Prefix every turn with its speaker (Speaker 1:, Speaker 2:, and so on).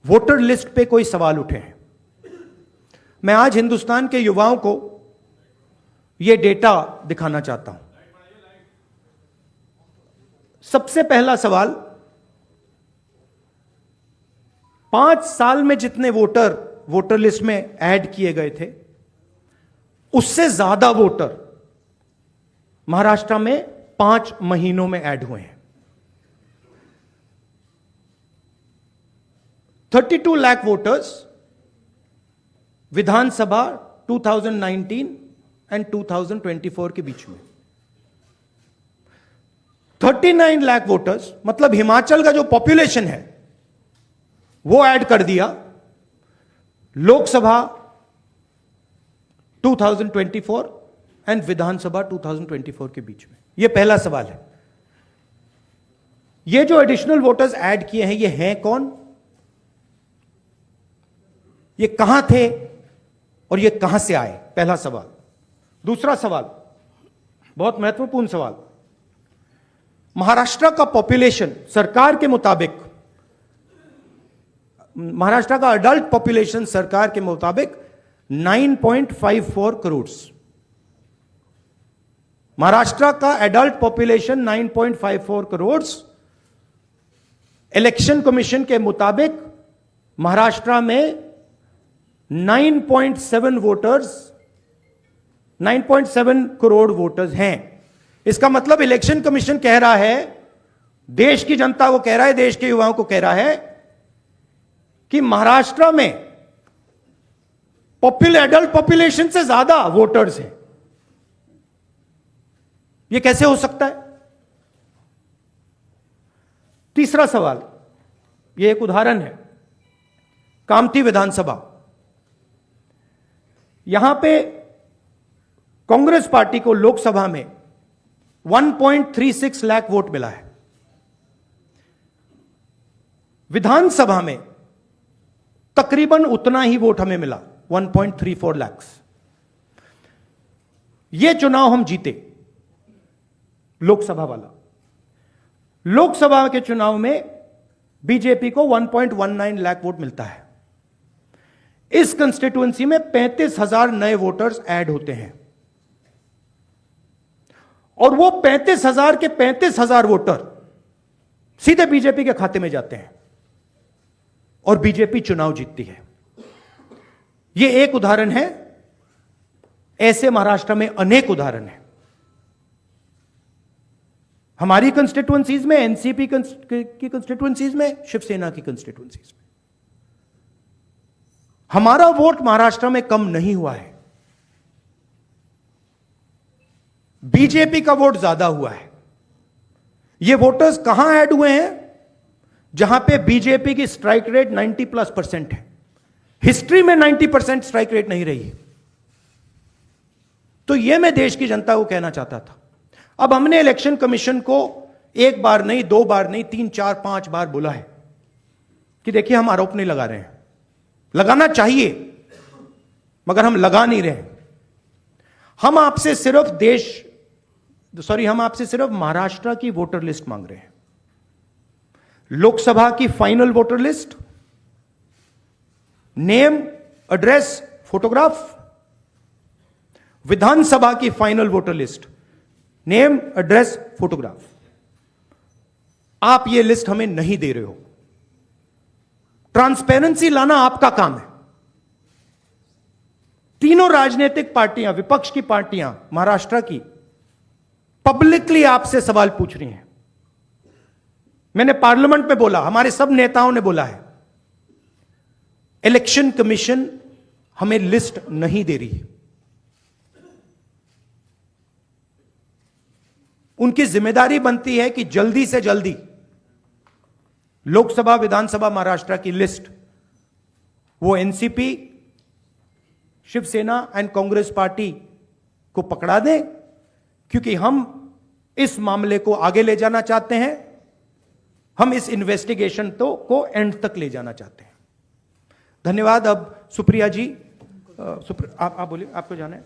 Speaker 1: Voter list पे कोई सवाल उठे हैं। मैं आज हिंदुस्तान के युवाओं को यह डेटा दिखाना चाहता हूं। सबसे पहला सवाल, 5 साल में जितने वोटर लिस्ट में ऐड किए गए थे, उससे ज्यादा वोटर महाराष्ट्र में 5 महीनों में ऐड हुए हैं। 32 लाख वोटर्स विधानसभा 2019 एंड 2024 के बीच में। 39 लाख वोटर्स, मतलब हिमाचल का जो पॉपुलेशन है वो ऐड कर दिया लोकसभा 2024 एंड विधानसभा 2024 के बीच में। यह पहला सवाल है। ये जो एडिशनल वोटर्स ऐड किए हैं, ये हैं कौन, ये कहां थे और ये कहां से आए? पहला सवाल। दूसरा सवाल, बहुत महत्वपूर्ण सवाल, महाराष्ट्र का पॉपुलेशन सरकार के मुताबिक, महाराष्ट्र का अडल्ट पॉपुलेशन सरकार के मुताबिक 9.54 करोड़। महाराष्ट्र का adult population 9.54 crore. Election commission के मुताबिक महाराष्ट्र में 9.7 करोड़ वोटर्स हैं। इसका मतलब इलेक्शन कमीशन कह रहा है, देश की जनता को कह रहा है, देश के युवाओं को कह रहा है कि महाराष्ट्र में एडल्ट पॉपुलेशन से ज्यादा वोटर्स हैं। यह कैसे हो सकता है? तीसरा सवाल, यह एक उदाहरण है, कामठी विधानसभा। यहां पे कांग्रेस पार्टी को लोकसभा में 1.36 लाख वोट मिला है। विधानसभा में तकरीबन उतना ही वोट हमें मिला, 1.34 लाख। यह चुनाव हम जीते, लोकसभा वाला। लोकसभा के चुनाव में बीजेपी को 1.19 लाख वोट मिलता है। इस कंस्टिट्यूएंसी में 35,000 नए वोटर्स ऐड होते हैं और वो 35,000 के 35,000 वोटर सीधे बीजेपी के खाते में जाते हैं और बीजेपी चुनाव जीतती है। यह एक उदाहरण है, ऐसे महाराष्ट्र में अनेक उदाहरण हैं। हमारी कंस्टिट्यूएंसीज में, एनसीपी की कंस्टिट्यूएंसीज में, शिवसेना की कंस्टिट्यूएंसीज में। हमारा वोट महाराष्ट्र में कम नहीं हुआ है, बीजेपी का वोट ज्यादा हुआ है। ये वोटर्स कहां ऐड हुए हैं? जहां पे बीजेपी की स्ट्राइक रेट 90+% है। हिस्ट्री में 90% स्ट्राइक रेट नहीं रही है। तो यह मैं देश की जनता को कहना चाहता था। अब हमने इलेक्शन कमीशन को 1 बार नहीं, 2 बार नहीं, 3, 4, 5 बार बोला है कि देखिए हम आरोप नहीं लगा रहे हैं, लगाना चाहिए मगर हम लगा नहीं रहे। हम आपसे सिर्फ महाराष्ट्र की वोटर लिस्ट मांग रहे हैं। लोकसभा की final voter list, name, address, photograph. Vidhan Sabha की final voter list, name, address, photograph. आप यह लिस्ट हमें नहीं दे रहे हो। ट्रांसपेरेंसी लाना आपका काम है। तीनों राजनीतिक पार्टियां, विपक्ष की पार्टियां महाराष्ट्र की, पब्लिकली आपसे सवाल पूछ रही हैं। मैंने पार्लियामेंट में बोला, हमारे सब नेताओं ने बोला है, इलेक्शन कमीशन हमें लिस्ट नहीं दे रही। उनकी जिम्मेदारी बनती है कि जल्दी से जल्दी लोकसभा, विधानसभा महाराष्ट्र की लिस्ट वो NCP, Shiv Sena and Congress party को पकड़ा दें, क्योंकि हम इस मामले को आगे ले जाना चाहते हैं। हम इस इन्वेस्टिगेशन को एंड तक ले जाना चाहते हैं। धन्यवाद। अब सुप्रिया जी, आप बोलिए, आपको जाना है।